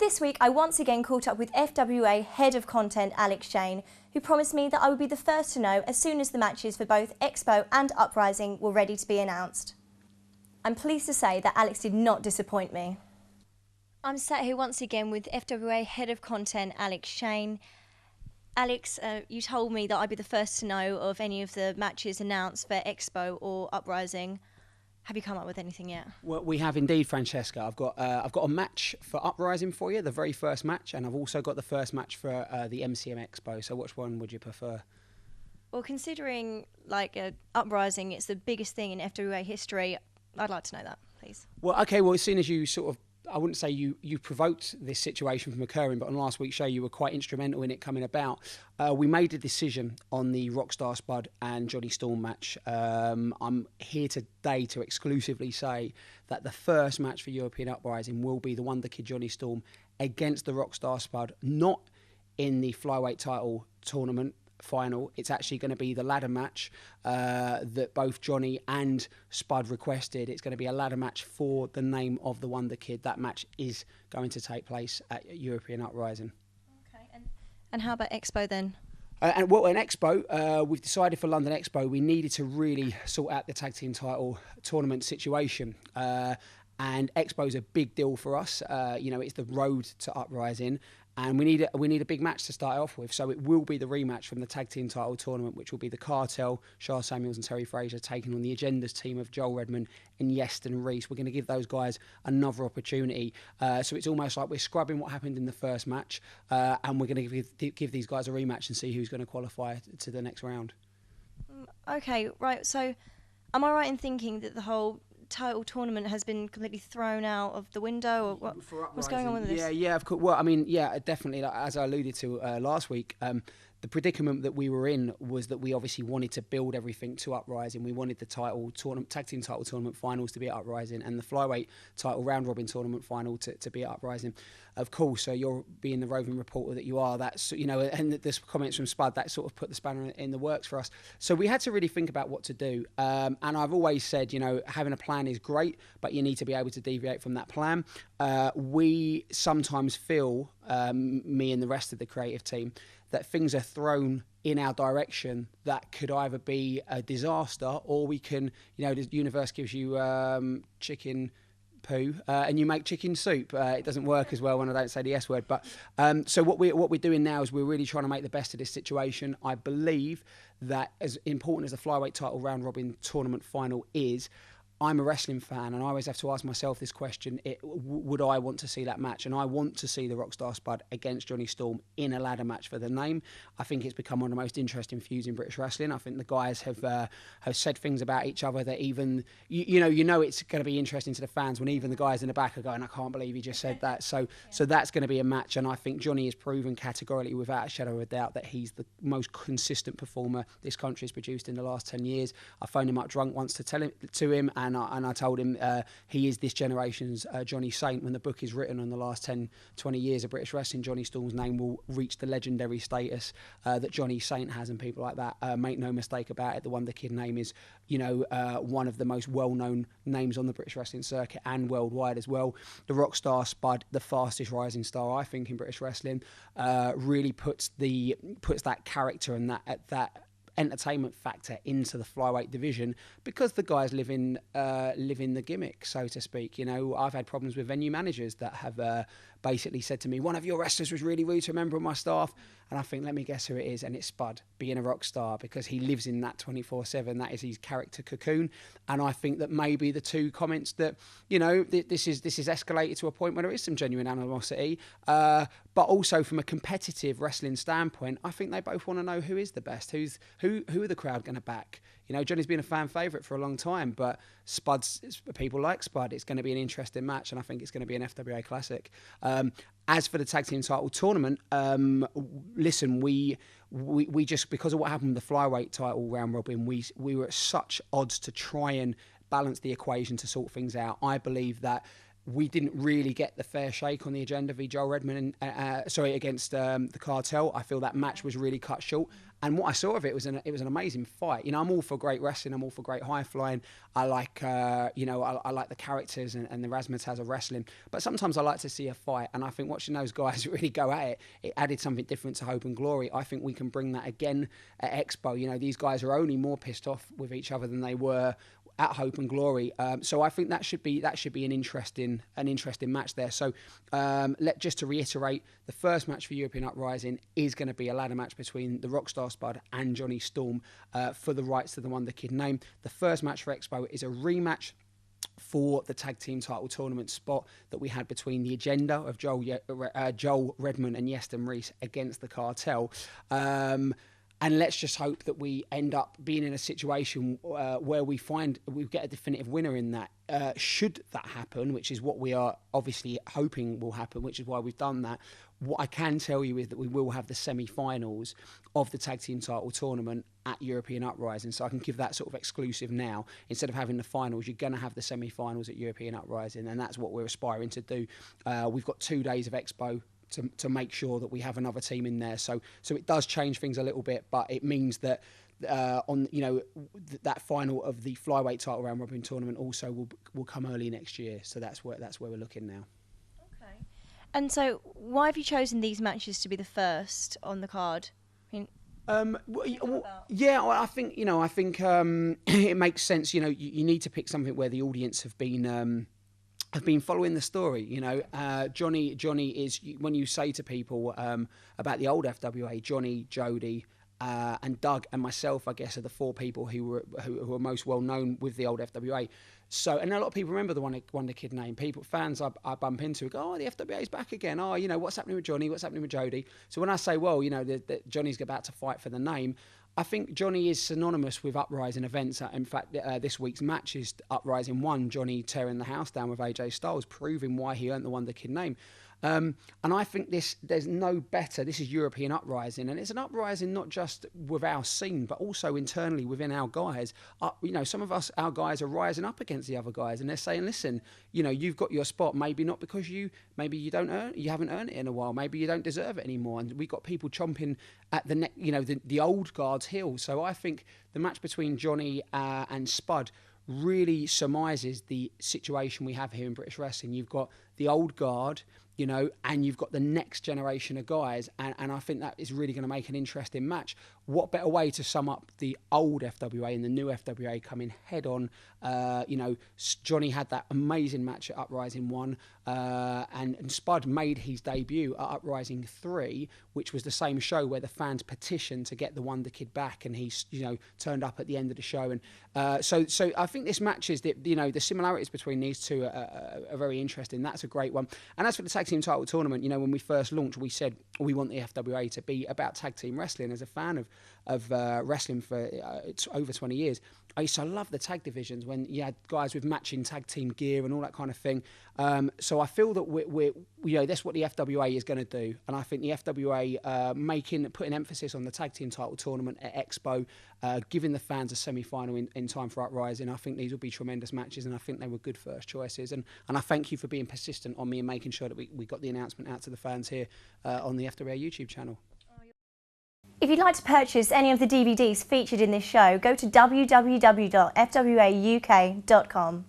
This week, I once again caught up with FWA Head of Content Alex Shane, who promised me that I would be the first to know as soon as the matches for both Expo and Uprising were ready to be announced. I'm pleased to say that Alex did not disappoint me. I'm sat here once again with FWA Head of Content Alex Shane. Alex, you told me that I'd be the first to know of any of the matches announced for Expo or Uprising. Have you come up with anything yet? Well, we have indeed, Francesca. I've got a match for Uprising for you, the very first match, and I've also got the first match for the MCM Expo. So which one would you prefer? Well, considering Uprising, it's the biggest thing in FWA history, I'd like to know that, please. Well, okay, well, as soon as you sort of, I wouldn't say you provoked this situation from occurring, but on last week's show you were quite instrumental in it coming about. We made a decision on the Rockstar Spud and Johnny Storm match. I'm here today to exclusively say that the first match for European Uprising will be the Wonder Kid Johnny Storm against the Rockstar Spud, not in the flyweight title tournament final. It's actually going to be the ladder match that both Johnny and Spud requested. It's going to be a ladder match for the name of the Wonder Kid. That match is going to take place at European Uprising. Okay, and how about Expo then? An Expo, we've decided for London Expo we needed to really sort out the tag team title tournament situation. And Expo is a big deal for us. It's the road to Uprising. And we need a big match to start off with. So it will be the rematch from the tag team title tournament, which will be the Cartel, Charles Samuels and Terry Fraser taking on the Agendas team of Joel Redman and Yeston and Reese. We're going to give those guys another opportunity. So it's almost like we're scrubbing what happened in the first match, and we're going to give these guys a rematch and see who's going to qualify to the next round. Okay, right. So am I right in thinking that the whole title tournament has been completely thrown out of the window, or what's going on with this? Yeah, of course. Well, I mean, yeah, definitely. Like, as I alluded to last week, the predicament that we were in was that we obviously wanted to build everything to Uprising. We wanted the tag team title tournament finals to be at Uprising, and the flyweight title round robin tournament final to be at Uprising. Of course, so you're being the roving reporter that you are. That's and this comments from Spud that sort of put the spanner in the works for us. So we had to really think about what to do. And I've always said, having a plan is great, but you need to be able to deviate from that plan. We sometimes feel, me and the rest of the creative team, that things are thrown in our direction that could either be a disaster or we can, the universe gives you chicken poo and you make chicken soup. It doesn't work as well when I don't say the S word. But so what we're doing now is we're really trying to make the best of this situation. I believe that as important as the flyweight title round robin tournament final is, I'm a wrestling fan, and I always have to ask myself this question: would I want to see that match? And I want to see the Rockstar Spud against Johnny Storm in a ladder match for the name. I think it's become one of the most interesting feuds in British wrestling. I think the guys have said things about each other that even it's going to be interesting to the fans when even the guys in the back are going, "I can't believe he just said that." So that's going to be a match, and I think Johnny has proven categorically, without a shadow of a doubt, that he's the most consistent performer this country has produced in the last 10 years. I phoned him up drunk once to tell him, and I told him he is this generation's Johnny Saint. When the book is written on the last 10, 20 years of British wrestling, Johnny Storm's name will reach the legendary status that Johnny Saint has, and people like that. Make no mistake about it, the Wonder Kid name is, one of the most well-known names on the British wrestling circuit and worldwide as well. The Rockstar Spud, the fastest rising star, I think, in British wrestling, really puts that character and that entertainment factor into the flyweight division, because the guys live in the gimmick, so to speak. I've had problems with venue managers that have basically said to me, one of your wrestlers was really rude to a member of my staff, and I think, let me guess who it is, and it's Spud, being a rock star, because he lives in that 24/7. That is his character cocoon. And I think that maybe the two comments that this is escalated to a point where there is some genuine animosity, but also from a competitive wrestling standpoint, I think they both want to know who is the best, who are the crowd going to back. Johnny's been a fan favourite for a long time, but people like Spud. It's going to be an interesting match, and I think it's going to be an FWA classic. As for the tag team title tournament, listen, we just, because of what happened with the flyweight title round robin, we were at such odds to try and balance the equation to sort things out. I believe that we didn't really get the fair shake on the agenda v Joel Redman against the Cartel. I feel that match was really cut short. And what I saw of it was it was an amazing fight. You know, I'm all for great wrestling. I'm all for great high flying. I like, I like the characters and the razzmatazz of wrestling. But sometimes I like to see a fight. And I think watching those guys really go at it, it added something different to Hope and Glory. I think we can bring that again at Expo. You know, these guys are only more pissed off with each other than they were at Hope and Glory, so I think that should be an interesting match there. So just to reiterate, the first match for European Uprising is going to be a ladder match between the Rockstar Spud and Johnny Storm for the rights to the Wonder Kid name. The first match for Expo is a rematch for the tag team title tournament spot that we had between the agenda of Joel Redman and Yeston Reese against the Cartel. And let's just hope that we end up being in a situation where we get a definitive winner in that. Should that happen, which is what we are obviously hoping will happen, which is why we've done that. What I can tell you is that we will have the semi-finals of the tag team title tournament at European Uprising. So I can give that sort of exclusive now. Instead of having the finals, you're going to have the semi-finals at European Uprising, and that's what we're aspiring to do. We've got 2 days of Expo to make sure that we have another team in there. So it does change things a little bit, but it means that that final of the flyweight title round robin tournament also will come early next year. So that's where we're looking now. Okay. And so why have you chosen these matches to be the first on the card? I mean, I think it makes sense. You know, you need to pick something where the audience have been following the story. You know, Johnny is, when you say to people about the old FWA, Johnny, Jody, and Doug and myself, I guess, are the 4 people who are most well known with the old FWA. So, and a lot of people remember the Wonder Kid name. Fans I bump into go, oh, the FWA's back again. Oh, you know, what's happening with Johnny? What's happening with Jody? So when I say, well, you know, that Johnny's about to fight for the name, I think Johnny is synonymous with Uprising events. In fact, this week's match is Uprising 1, Johnny tearing the house down with AJ Styles, proving why he earned the Wonder Kid name. And I think there's no better. This is European Uprising, and it's an uprising not just with our scene, but also internally within our guys. Some of our guys are rising up against the other guys, and they're saying, listen, you know, you've got your spot, maybe not because you haven't earned it in a while, maybe you don't deserve it anymore, and we've got people chomping at the old guard's heel. So I think the match between Johnny and Spud really surmises the situation we have here in British wrestling. You've got the old guard, you know, and you've got the next generation of guys, and I think that is really going to make an interesting match. What better way to sum up the old FWA and the new FWA coming head on? Johnny had that amazing match at Uprising 1, and Spud made his debut at Uprising 3, which was the same show where the fans petitioned to get the Wonder Kid back, and he, you know, turned up at the end of the show. And so I think this match is the similarities between these two are very interesting. That's a great one. And as for the tag team title tournament, you know, when we first launched, we said we want the FWA to be about tag team wrestling. As a fan of wrestling for it's over 20 years, I used to love the tag divisions when you had guys with matching tag team gear and all that kind of thing. So I feel that we're that's what the FWA is going to do, and I think the FWA putting emphasis on the tag team title tournament at Expo, giving the fans a semi-final in time for Uprising. I think these will be tremendous matches, and I think they were good first choices. And I thank you for being persistent on me and making sure that we got the announcement out to the fans here on the FWA YouTube channel. If you'd like to purchase any of the DVDs featured in this show, go to www.fwauk.com.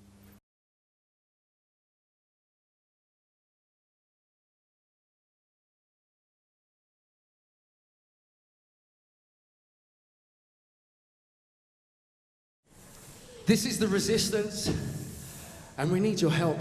This is the resistance, and we need your help.